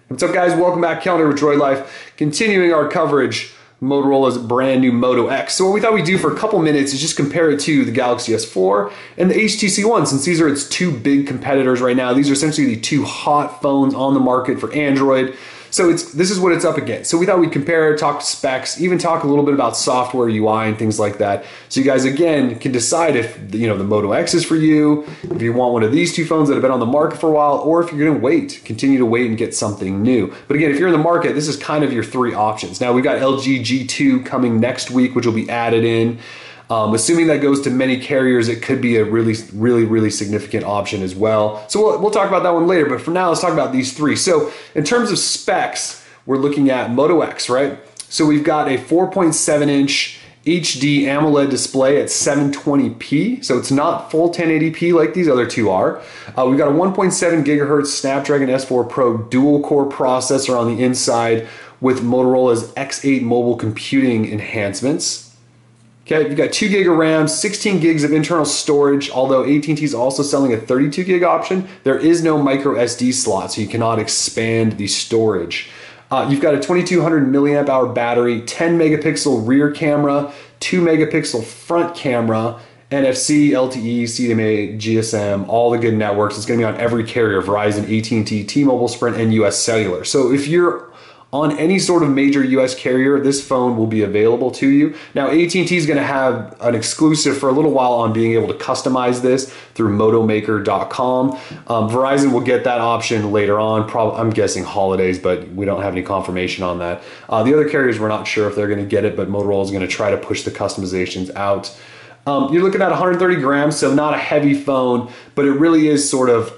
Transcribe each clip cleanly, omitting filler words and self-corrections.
What's up, guys? Welcome back. Calendar with Droid Life. Continuing our coverage, Motorola's brand new Moto X. So what we thought we'd do for a couple minutes is just compare it to the Galaxy S4 and the HTC One, since these are its two big competitors right now. These are essentially the two hot phones on the market for Android. So this is what it's up against. So we thought we'd compare, talk specs, even talk a little bit about software, UI, and things like that. So you guys, again, can decide if the Moto X is for you, if you want one of these two phones that have been on the market for a while, or if you're going to wait, continue to wait and get something new. But again, if you're in the market, this is kind of your three options. Now, we've got LG G2 coming next week, which will be added in. Assuming that goes to many carriers, it could be a really significant option as well. So we'll talk about that one later, but for now, let's talk about these three. So in terms of specs, we're looking at Moto X, right? So we've got a 4.7-inch HD AMOLED display at 720p, so it's not full 1080p like these other two are. We've got a 1.7 gigahertz Snapdragon S4 Pro dual-core processor on the inside with Motorola's X8 mobile computing enhancements. Okay, you've got 2 gig of RAM, 16 gigs of internal storage, although AT&T is also selling a 32 gig option. There is no micro SD slot, so you cannot expand the storage. You've got a 2200 milliamp hour battery, 10 megapixel rear camera, 2 megapixel front camera, NFC, LTE, CDMA, GSM, all the good networks. It's going to be on every carrier: Verizon, AT&T, T-Mobile, Sprint, and US Cellular. So if you're on any sort of major US carrier, this phone will be available to you. Now, AT&T is going to have an exclusive for a little while on being able to customize this through motomaker.com. Verizon will get that option later on, I'm guessing holidays, but we don't have any confirmation on that. The other carriers, we're not sure if they're going to get it, but Motorola is going to try to push the customizations out. You're looking at 130 grams, so not a heavy phone, but it really is sort of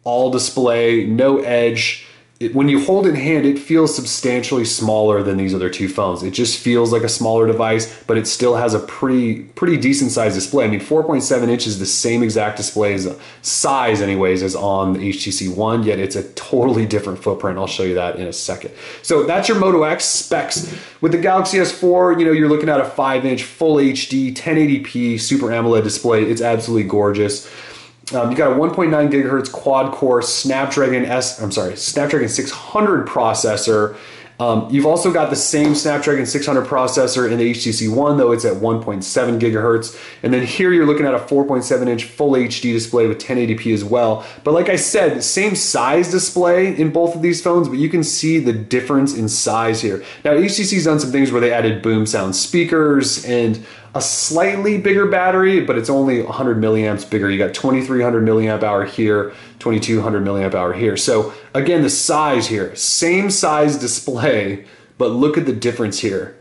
all display, no edge. When you hold it in hand, it feels substantially smaller than these other two phones. It just feels like a smaller device, but it still has a pretty decent sized display. I mean, 4.7 inches is the same exact display size anyways as on the HTC One, yet it's a totally different footprint. I'll show you that in a second. So that's your Moto X specs. With the Galaxy S4, you're looking at a 5-inch full HD 1080p Super AMOLED display. It's absolutely gorgeous. You've got a 1.9 gigahertz quad-core Snapdragon 600 processor. You've also got the same Snapdragon 600 processor in the HTC One, though it's at 1.7 gigahertz. And then here you're looking at a 4.7-inch full HD display with 1080p as well. But like I said, the same size display in both of these phones, but you can see the difference in size here. Now, HTC's done some things where they added boom sound speakers and a slightly bigger battery, but it's only 100 milliamps bigger. You got 2300 milliamp hour here, 2200 milliamp hour here. So again, the size here, same size display, but look at the difference here.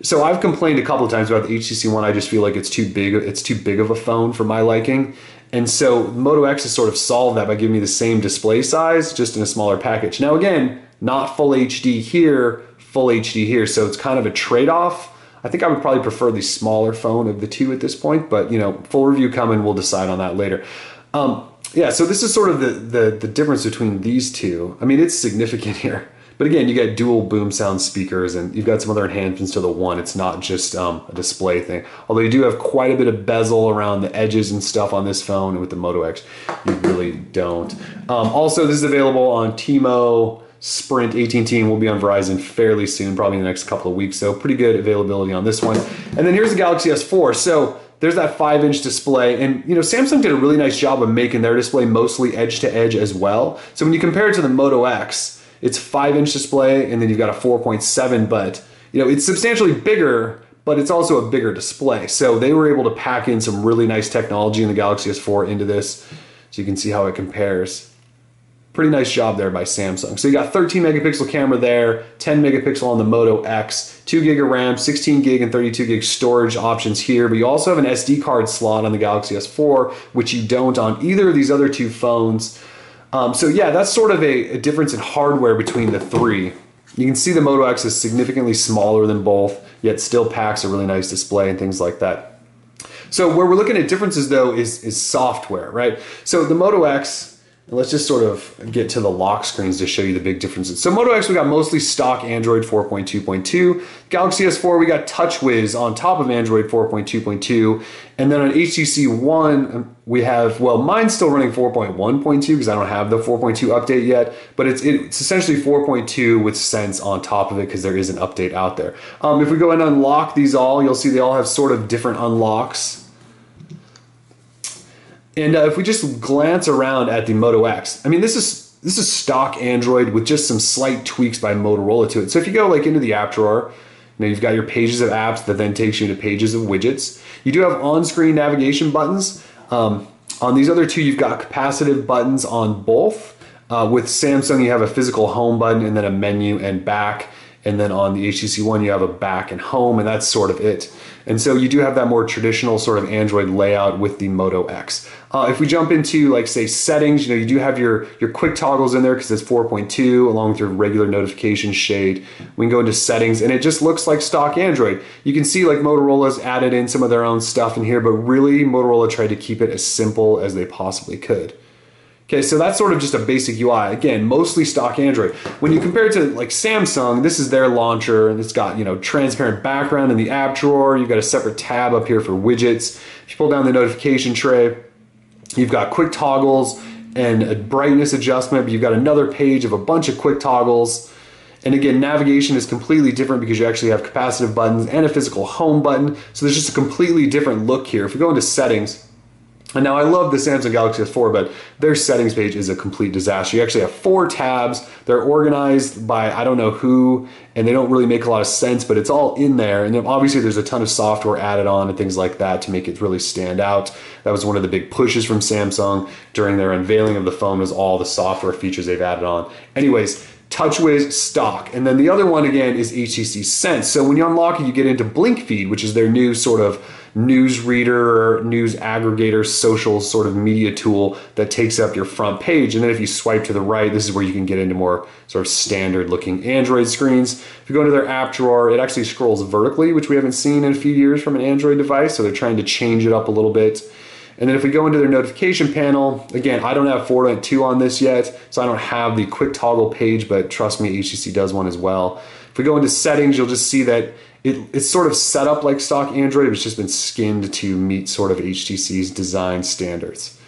So I've complained a couple of times about the HTC One. I just feel like it's too big. It's too big of a phone for my liking. And so Moto X has sort of solved that by giving me the same display size, just in a smaller package. Now again, not full HD here, full HD here. So it's kind of a trade-off. I think I would probably prefer the smaller phone of the two at this point, but full review coming, we'll decide on that later. Yeah, so this is sort of the difference between these two. I mean, it's significant here. But again, you got dual boom sound speakers, and you've got some other enhancements to the One. It's not just a display thing. Although you do have quite a bit of bezel around the edges and stuff on this phone, and with the Moto X, you really don't. Also, this is available on T-Mo, Sprint, AT&T, and will be on Verizon fairly soon, probably in the next couple of weeks. So pretty good availability on this one. And then here's the Galaxy S4. So there's that 5-inch display, and Samsung did a really nice job of making their display mostly edge to edge as well. So when you compare it to the Moto X, it's 5-inch display, and then you've got a 4.7, but it's substantially bigger, but it's also a bigger display. So they were able to pack in some really nice technology in the Galaxy S4 into this, so you can see how it compares. Pretty nice job there by Samsung. So you got 13 megapixel camera there, 10 megapixel on the Moto X, 2 gig of RAM, 16 gig and 32 gig storage options here, but you also have an SD card slot on the Galaxy S4, which you don't on either of these other two phones. So yeah, that's sort of a difference in hardware between the three. You can see the Moto X is significantly smaller than both, yet still packs a really nice display and things like that. So where we're looking at differences though is software, right? So the Moto X, And let's just sort of get to the lock screens to show you the big differences. So Moto X, we got mostly stock Android 4.2.2. Galaxy S4, we got TouchWiz on top of Android 4.2.2. And then on HTC One, we have, well, mine's still running 4.1.2 because I don't have the 4.2 update yet, but it's essentially 4.2 with Sense on top of it because there is an update out there. If we go and unlock these all, you'll see they all have sort of different unlocks. And if we just glance around at the Moto X, I mean, this is stock Android with just some slight tweaks by Motorola to it. So if you go like into the app drawer, you know, you've got your pages of apps that then takes you to pages of widgets. You do have on-screen navigation buttons. On these other two, you've got capacitive buttons on both. With Samsung, you have a physical home button and then a menu and back. And then on the HTC One, you have a back and home, and that's sort of it. And so you do have that more traditional sort of Android layout with the Moto X. If we jump into, like, say, settings, you know, you do have your quick toggles in there because it's 4.2 along with your regular notification shade. We can go into settings, and it just looks like stock Android. You can see, like, Motorola's added in some of their own stuff in here, but really Motorola tried to keep it as simple as they possibly could. Okay, so that's sort of just a basic UI. Again, mostly stock Android. When you compare it to like Samsung, this is their launcher, and it's got, you know, transparent background in the app drawer. You've got a separate tab up here for widgets. If you pull down the notification tray, you've got quick toggles and a brightness adjustment, but you've got another page of a bunch of quick toggles. And again, navigation is completely different because you actually have capacitive buttons and a physical home button. So there's just a completely different look here. If we go into settings, and now I love the Samsung Galaxy S4, but their settings page is a complete disaster. You actually have 4 tabs. They're organized by I don't know who, and they don't really make a lot of sense, but it's all in there. And then obviously there's a ton of software added on and things like that to make it really stand out. That was one of the big pushes from Samsung during their unveiling of the phone, was all the software features they've added on. Anyways, TouchWiz stock. And then the other one again is HTC Sense. So when you unlock it, you get into Blink Feed, which is their new sort of news reader, news aggregator, social sort of media tool that takes up your front page. And then if you swipe to the right, this is where you can get into more sort of standard looking Android screens. If you go into their app drawer, it actually scrolls vertically, which we haven't seen in a few years from an Android device. So they're trying to change it up a little bit. And then if we go into their notification panel, again, I don't have 4.2 on this yet, so I don't have the quick toggle page, but trust me, HTC does one as well. If we go into settings, you'll just see that it's sort of set up like stock Android. It's just been skinned to meet sort of HTC's design standards.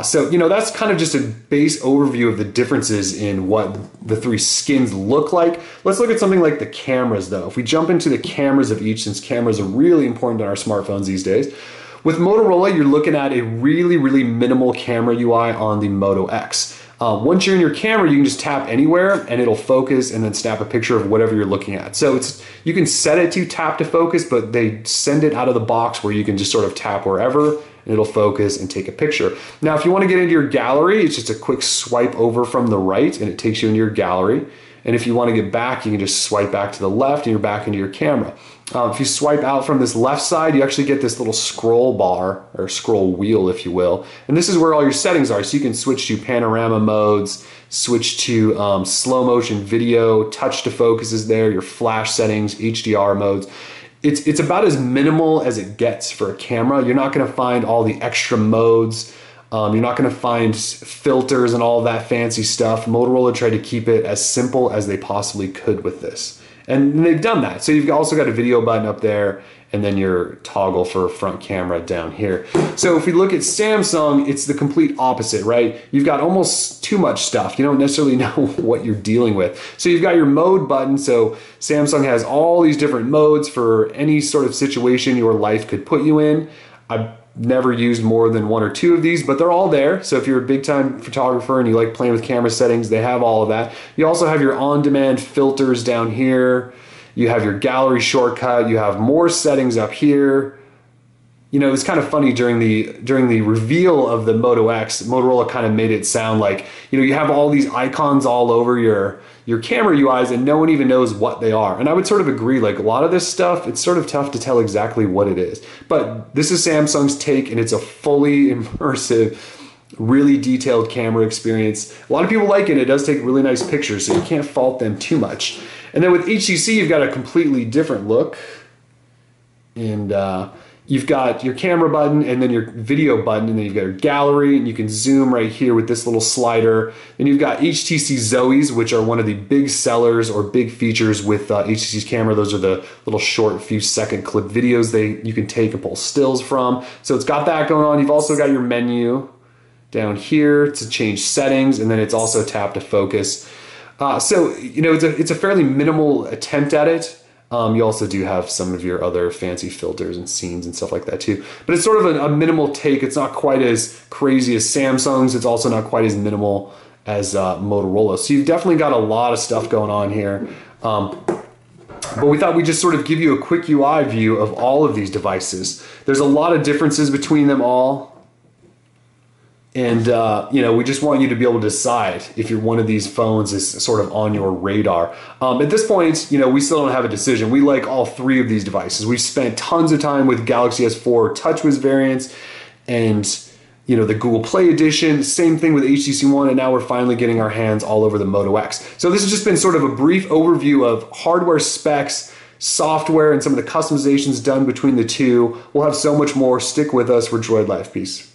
So, you know, that's kind of just a base overview of the differences in what the 3 skins look like. Let's look at something like the cameras, though. If we jump into the cameras of each, since cameras are really important on our smartphones these days, with Motorola, you're looking at a really, really minimal camera UI on the Moto X. Once you're in your camera, you can just tap anywhere and it'll focus and then snap a picture of whatever you're looking at. So you can set it to tap to focus, but they send it out of the box where you can just sort of tap wherever and it'll focus and take a picture. Now, if you want to get into your gallery, it's just a quick swipe over from the right and it takes you into your gallery. And if you want to get back, you can just swipe back to the left and you're back into your camera. If you swipe out from this left side, you actually get this little scroll bar, or scroll wheel, if you will. And this is where all your settings are. So you can switch to panorama modes, switch to slow motion video, touch to focus is there, your flash settings, HDR modes. It's about as minimal as it gets for a camera. You're not going to find all the extra modes. You're not going to find filters and all of that fancy stuff. Motorola tried to keep it as simple as they possibly could with this. And they've done that. So you've also got a video button up there and then your toggle for front camera down here. So if we look at Samsung, it's the complete opposite, right? You've got almost too much stuff. You don't necessarily know what you're dealing with. So you've got your mode button. So Samsung has all these different modes for any sort of situation your life could put you in. I've never used more than 1 or 2 of these, but they're all there. So if you're a big time photographer and you like playing with camera settings, they have all of that. You also have your on-demand filters down here. You have your gallery shortcut. You have more settings up here. You know, it's kind of funny during the reveal of the Moto X, Motorola kind of made it sound like, you know, you have all these icons all over your camera UIs and no one even knows what they are. And I would sort of agree, like a lot of this stuff, it's sort of tough to tell exactly what it is. But this is Samsung's take and it's a fully immersive, really detailed camera experience. A lot of people like it. It does take really nice pictures, so you can't fault them too much. And then with HTC, you've got a completely different look. And You've got your camera button and then your video button, and then you've got your gallery, and you can zoom right here with this little slider. Then you've got HTC Zoes, which are one of the big sellers or big features with HTC's camera. Those are the little short few second clip videos you can take and pull stills from. So it's got that going on. You've also got your menu down here to change settings, and then it's also tap to focus. So, you know, it's a fairly minimal attempt at it. You also do have some of your other fancy filters and scenes and stuff like that too. But it's sort of a minimal take. It's not quite as crazy as Samsung's. It's also not quite as minimal as Motorola. So you've definitely got a lot of stuff going on here. But we thought we'd just sort of give you a quick UI view of all of these devices. There's a lot of differences between them all. And, you know, we just want you to be able to decide if one of these phones is sort of on your radar. At this point, you know, we still don't have a decision. We like all three of these devices. We've spent tons of time with Galaxy S4 TouchWiz variants and, you know, the Google Play edition. Same thing with HTC One, and now we're finally getting our hands all over the Moto X. So this has just been sort of a brief overview of hardware specs, software, and some of the customizations done between the two. We'll have so much more. Stick with us for Droid Life. Peace.